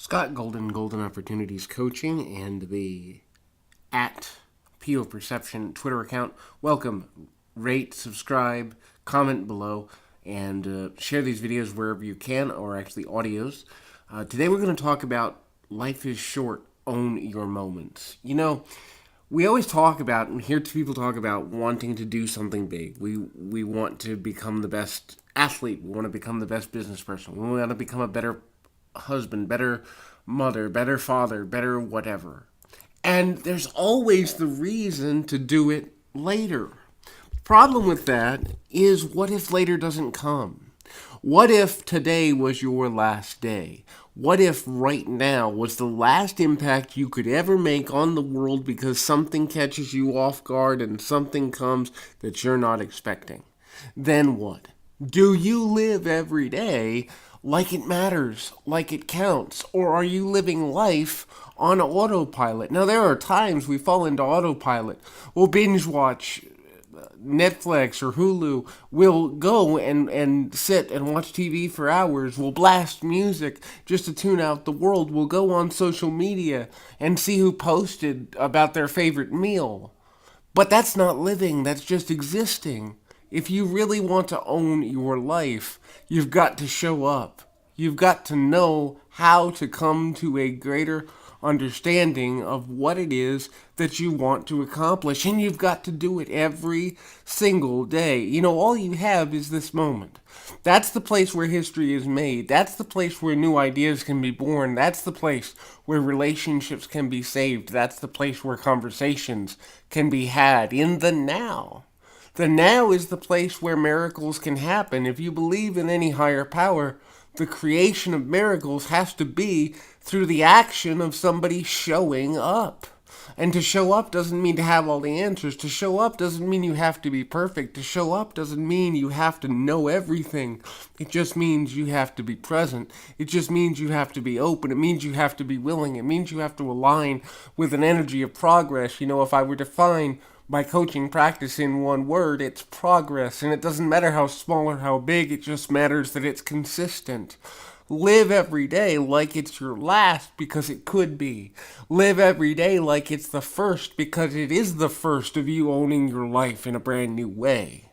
Scott Golden, Golden Opportunities Coaching, and the at Peel Perception Twitter account. Welcome. Rate, subscribe, comment below, and share these videos wherever you can, or actually audios. Today we're going to talk about life is short, own your moments. You know, we always talk about and hear people talk about wanting to do something big. We want to become the best athlete. We want to become the best business person. We want to become a better husband, better mother, better father, better whatever. And there's always the reason to do it later. The problem with that is, what if later doesn't come? What if today was your last day? What if right now was the last impact you could ever make on the world because something catches you off guard and something comes that you're not expecting? Then what? Do you live every day like it matters, like it counts, or are you living life on autopilot? Now, there are times we fall into autopilot. We'll binge watch Netflix or Hulu. We'll go and sit and watch TV for hours. We'll blast music just to tune out the world. We'll go on social media and see who posted about their favorite meal. But that's not living, that's just existing. If you really want to own your life, you've got to show up. You've got to know how to come to a greater understanding of what it is that you want to accomplish. And you've got to do it every single day. You know, all you have is this moment. That's the place where history is made. That's the place where new ideas can be born. That's the place where relationships can be saved. That's the place where conversations can be had in the now. The now is the place where miracles can happen. If you believe in any higher power, the creation of miracles has to be through the action of somebody showing up. And to show up doesn't mean to have all the answers. To show up doesn't mean you have to be perfect. To show up doesn't mean you have to know everything. It just means you have to be present. It just means you have to be open. It means you have to be willing. It means you have to align with an energy of progress. You know, if I were to define my coaching practice in one word, it's progress. And it doesn't matter how small or how big, it just matters that it's consistent. Live every day like it's your last, because it could be. Live every day like it's the first, because it is the first of you owning your life in a brand new way.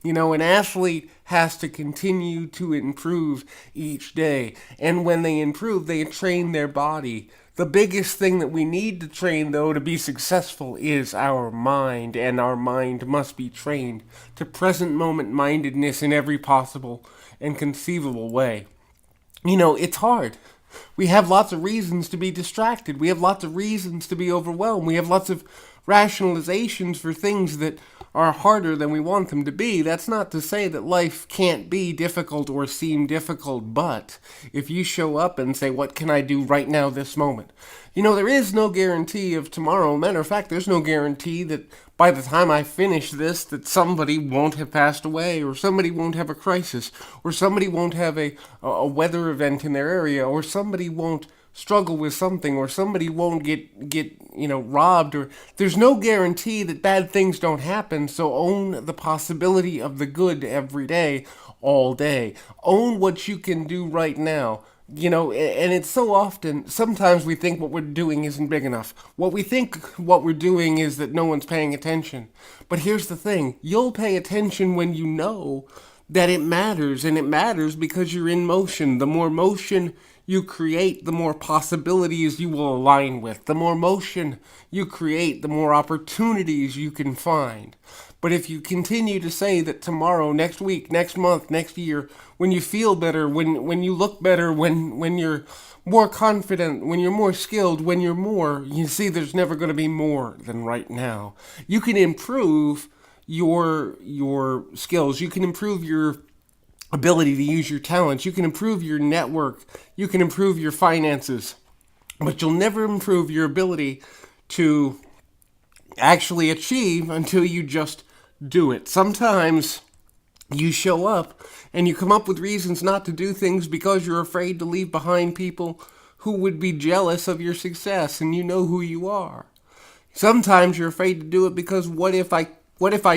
You know, an athlete has to continue to improve each day. And when they improve, they train their body. The biggest thing that we need to train, though, to be successful is our mind, and our mind must be trained to present moment mindedness in every possible and conceivable way. You know, it's hard. We have lots of reasons to be distracted. We have lots of reasons to be overwhelmed. We have lots of rationalizations for things that are harder than we want them to be. That's not to say that life can't be difficult or seem difficult, but if you show up and say, what can I do right now, this moment? You know, there is no guarantee of tomorrow. Matter of fact, there's no guarantee that by the time I finish this, that somebody won't have passed away, or somebody won't have a crisis, or somebody won't have a weather event in their area, or somebody won't struggle with something, or somebody won't get robbed, or there's no guarantee that bad things don't happen. So own the possibility of the good every day, all day. Own what you can do right now. You know, and it's so often, sometimes we think what we're doing isn't big enough. What we think what we're doing is that no one's paying attention. But here's the thing, you'll pay attention when you know that it matters, and it matters because you're in motion. The more motion you create, the more possibilities you will align with. The more motion you create, the more opportunities you can find. But if you continue to say that tomorrow, next week, next month, next year, when you feel better, when you look better, when you're more confident, when you're more skilled, when you're more, you see there's never going to be more than right now. You can improve your skills. You can improve your ability to use your talents. You can improve your network. You can improve your finances. But you'll never improve your ability to actually achieve until you just do it. Sometimes you show up and you come up with reasons not to do things because you're afraid to leave behind people who would be jealous of your success, and you know who you are. Sometimes you're afraid to do it because what if I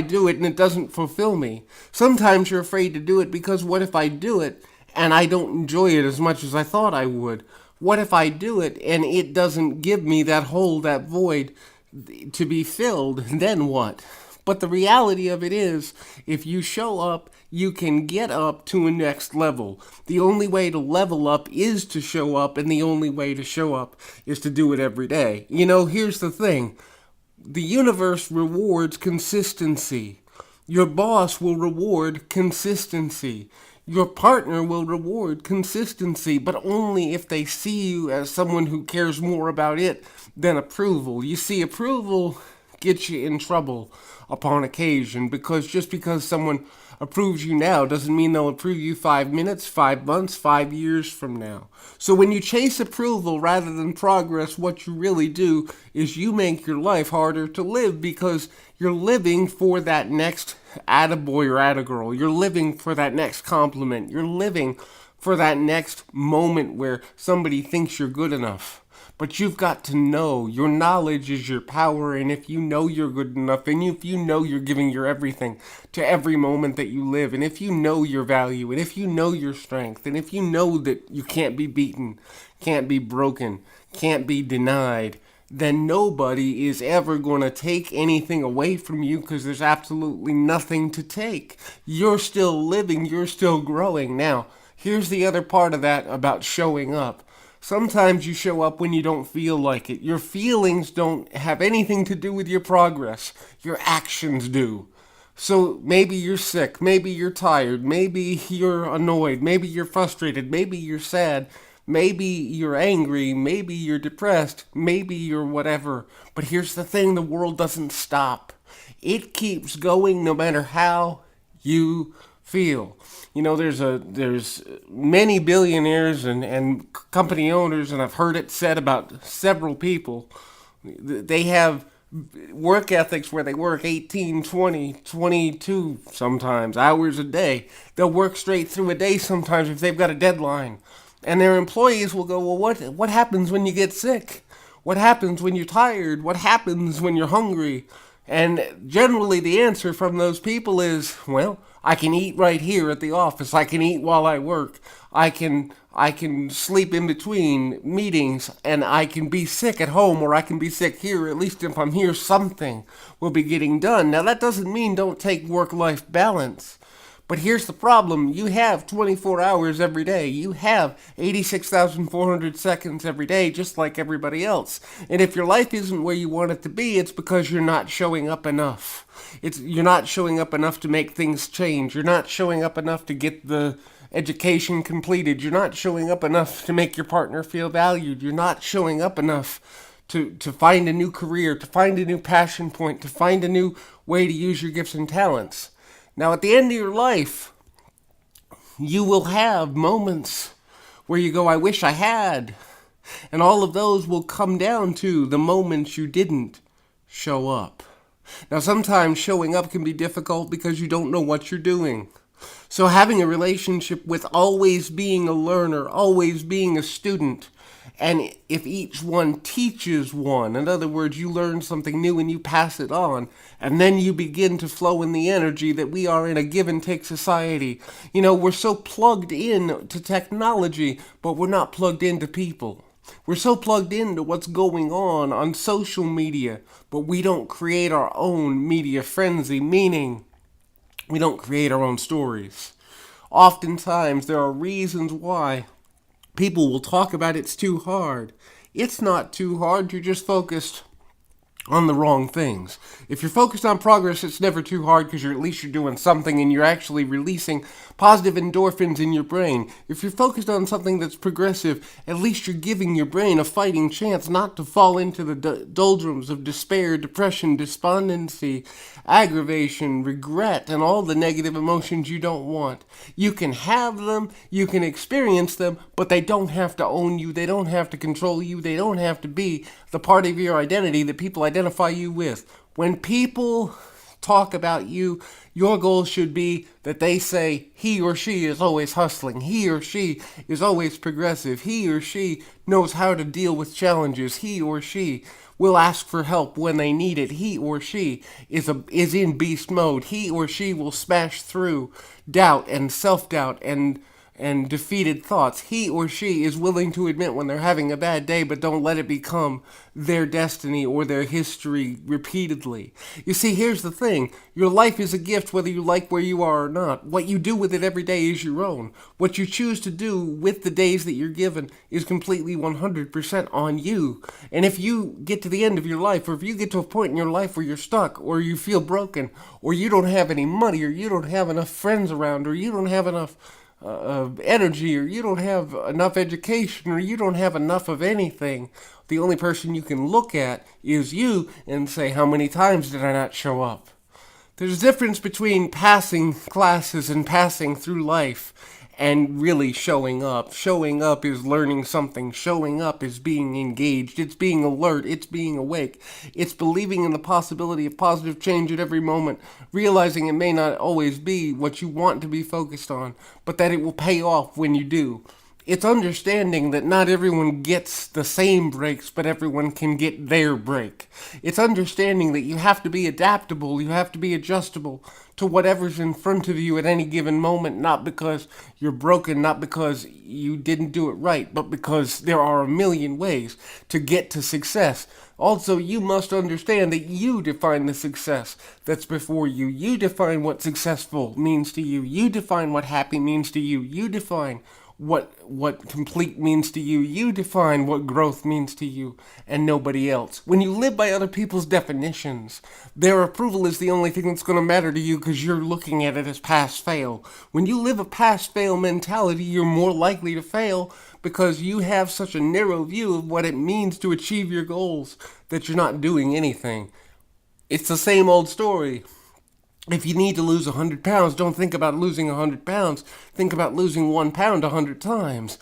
do it and it doesn't fulfill me? Sometimes you're afraid to do it because what if I do it and I don't enjoy it as much as I thought I would? What if I do it and it doesn't give me that hole, that void to be filled? Then what? But the reality of it is, if you show up, you can get up to a next level. The only way to level up is to show up, and the only way to show up is to do it every day. Here's the thing. The universe rewards consistency. Your boss will reward consistency. Your partner will reward consistency, but only if they see you as someone who cares more about it than approval. You see, approval gets you in trouble upon occasion, because just because someone approves you now doesn't mean they'll approve you 5 minutes, 5 months, 5 years from now. So when you chase approval rather than progress, what you really do is you make your life harder to live, because you're living for that next attaboy or attagirl. You're living for that next compliment. You're living for that next moment where somebody thinks you're good enough. But you've got to know your knowledge is your power, and if you know you're good enough, and if you know you're giving your everything to every moment that you live, and if you know your value, and if you know your strength, and if you know that you can't be beaten, can't be broken, can't be denied, then nobody is ever going to take anything away from you, because there's absolutely nothing to take. You're still living, you're still growing. Now, here's the other part of that about showing up. Sometimes you show up when you don't feel like it. Your feelings don't have anything to do with your progress. Your actions do. So maybe you're sick, maybe you're tired, maybe you're annoyed, maybe you're frustrated, maybe you're sad, maybe you're angry, maybe you're depressed, maybe you're whatever. But here's the thing, the world doesn't stop. It keeps going no matter how you feel. There's many billionaires and company owners, and I've heard it said about several people. They have work ethics where they work 18, 20, 22 sometimes hours a day. They'll work straight through a day sometimes if they've got a deadline. And their employees will go, well, what happens when you get sick? What happens when you're tired? What happens when you're hungry? And generally the answer from those people is, well, I can eat right here at the office. I can eat while I work. I can sleep in between meetings, and I can be sick at home, or I can be sick here. At least if I'm here, something will be getting done. Now, that doesn't mean don't take work-life balance. But here's the problem. You have 24 hours every day. You have 86,400 seconds every day, just like everybody else. And if your life isn't where you want it to be, it's because you're not showing up enough. You're not showing up enough to make things change. You're not showing up enough to get the education completed. You're not showing up enough to make your partner feel valued. You're not showing up enough to find a new career, to find a new passion point, to find a new way to use your gifts and talents. Now, at the end of your life, you will have moments where you go, I wish I had. And all of those will come down to the moments you didn't show up. Now, sometimes showing up can be difficult because you don't know what you're doing. So having a relationship with always being a learner, always being a student, and if each one teaches one, in other words, you learn something new and you pass it on, and then you begin to flow in the energy that we are in a give and take society. We're so plugged in to technology, but we're not plugged into people. We're so plugged into what's going on social media, but we don't create our own media frenzy, meaning we don't create our own stories. Oftentimes, there are reasons why people will talk about it's too hard. It's not too hard, you're just focused on the wrong things. If you're focused on progress, it's never too hard because at least you're doing something and you're actually releasing positive endorphins in your brain. If you're focused on something that's progressive, at least you're giving your brain a fighting chance not to fall into the doldrums of despair, depression, despondency, aggravation, regret, and all the negative emotions you don't want. You can have them, you can experience them, but they don't have to own you, they don't have to control you, they don't have to be the part of your identity that people identify you with. When people talk about you, your goal should be that they say he or she is always hustling, he or she is always progressive, he or she knows how to deal with challenges, he or she will ask for help when they need it, he or she is in beast mode, he or she will smash through doubt and self-doubt and and defeated thoughts. He or she is willing to admit when they're having a bad day, but don't let it become their destiny or their history repeatedly. You see, here's the thing. Your life is a gift whether you like where you are or not. What you do with it every day is your own. What you choose to do with the days that you're given is completely 100% on you. And if you get to the end of your life, or if you get to a point in your life where you're stuck, or you feel broken, or you don't have any money, or you don't have enough friends around, or you don't have enough energy, or you don't have enough education, or you don't have enough of anything, the only person you can look at is you and say, how many times did I not show up? There's a difference between passing classes and passing through life and really showing up. Showing up is learning something. Showing up is being engaged. It's being alert. It's being awake. It's believing in the possibility of positive change at every moment, realizing it may not always be what you want to be focused on, but that it will pay off when you do. It's understanding that not everyone gets the same breaks, but everyone can get their break. It's understanding that you have to be adaptable, you have to be adjustable to whatever's in front of you at any given moment, not because you're broken, not because you didn't do it right, but because there are a million ways to get to success. Also, you must understand that you define the success that's before you. You define what successful means to you. You define what happy means to you. You define what complete means to you. You define what growth means to you, and nobody else. When you live by other people's definitions, their approval is the only thing that's going to matter to you because you're looking at it as pass-fail. When you live a pass-fail mentality, you're more likely to fail because you have such a narrow view of what it means to achieve your goals that you're not doing anything. It's the same old story. If you need to lose 100 pounds, don't think about losing 100 pounds. Think about losing 1 pound 100 times.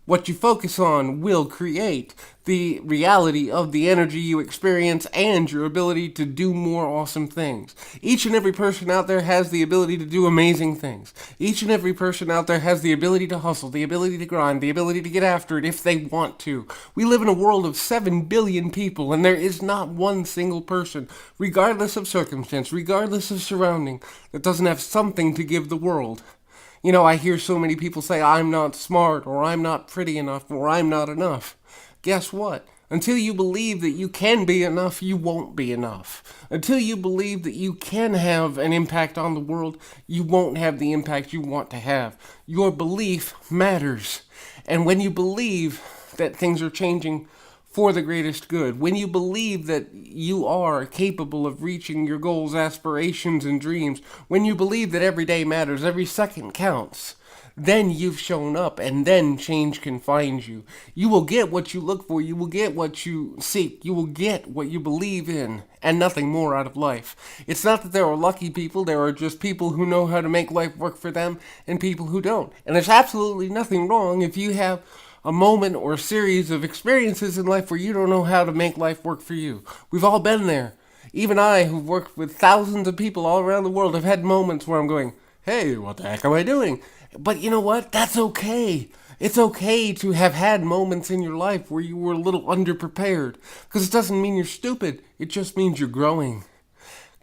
What you focus on will create the reality of the energy you experience and your ability to do more awesome things. Each and every person out there has the ability to do amazing things. Each and every person out there has the ability to hustle, the ability to grind, the ability to get after it if they want to. We live in a world of 7 billion people, and there is not one single person, regardless of circumstance, regardless of surrounding, that doesn't have something to give the world. You know, I hear so many people say, I'm not smart, or I'm not pretty enough, or I'm not enough. Guess what? Until you believe that you can be enough, you won't be enough. Until you believe that you can have an impact on the world, you won't have the impact you want to have. Your belief matters. And when you believe that things are changing for the greatest good, when you believe that you are capable of reaching your goals, aspirations, and dreams, when you believe that every day matters, every second counts, then you've shown up, and then change can find you. You will get what you look for, you will get what you seek, you will get what you believe in, and nothing more out of life. It's not that there are lucky people, there are just people who know how to make life work for them, and people who don't. And there's absolutely nothing wrong if you have a moment or a series of experiences in life where you don't know how to make life work for you. We've all been there. Even I, who've worked with thousands of people all around the world, have had moments where I'm going, hey, what the heck am I doing? But you know what? That's okay. It's okay to have had moments in your life where you were a little underprepared. Because it doesn't mean you're stupid. It just means you're growing.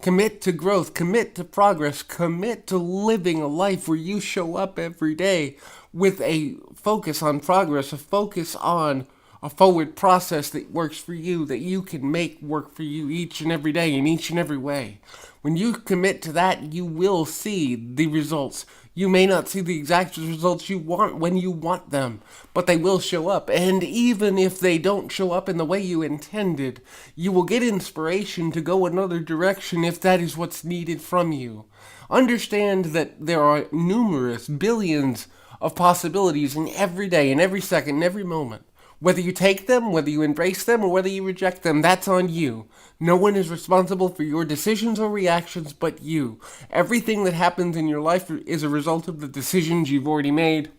Commit to growth, commit to progress, commit to living a life where you show up every day with a focus on progress, a focus on a forward process that works for you, that you can make work for you each and every day in each and every way. When you commit to that, you will see the results. You may not see the exact results you want when you want them, but they will show up. And even if they don't show up in the way you intended, you will get inspiration to go another direction if that is what's needed from you. Understand that there are numerous billions of possibilities in every day, in every second, in every moment. Whether you take them, whether you embrace them, or whether you reject them, that's on you. No one is responsible for your decisions or reactions but you. Everything that happens in your life is a result of the decisions you've already made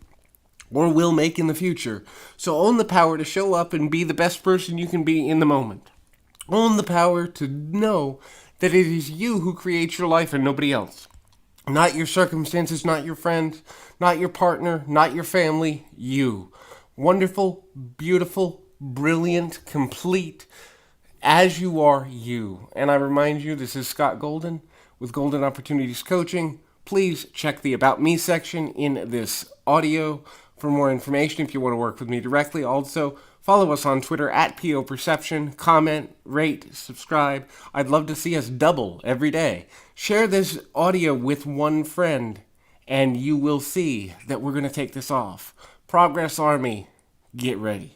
or will make in the future. So own the power to show up and be the best person you can be in the moment. Own the power to know that it is you who creates your life and nobody else. Not your circumstances, not your friends, not your partner, not your family, you. Wonderful, beautiful, brilliant, complete, as you are, you. And I remind you, this is Scott Golden with Golden Opportunities Coaching. please check the About Me section in this audio for more information if you want to work with me directly. Also, follow us on Twitter at PO Perception. Comment, rate, subscribe. I'd love to see us double every day. Share this audio with one friend, and you will see that we're going to take this off. Progress Army, get ready.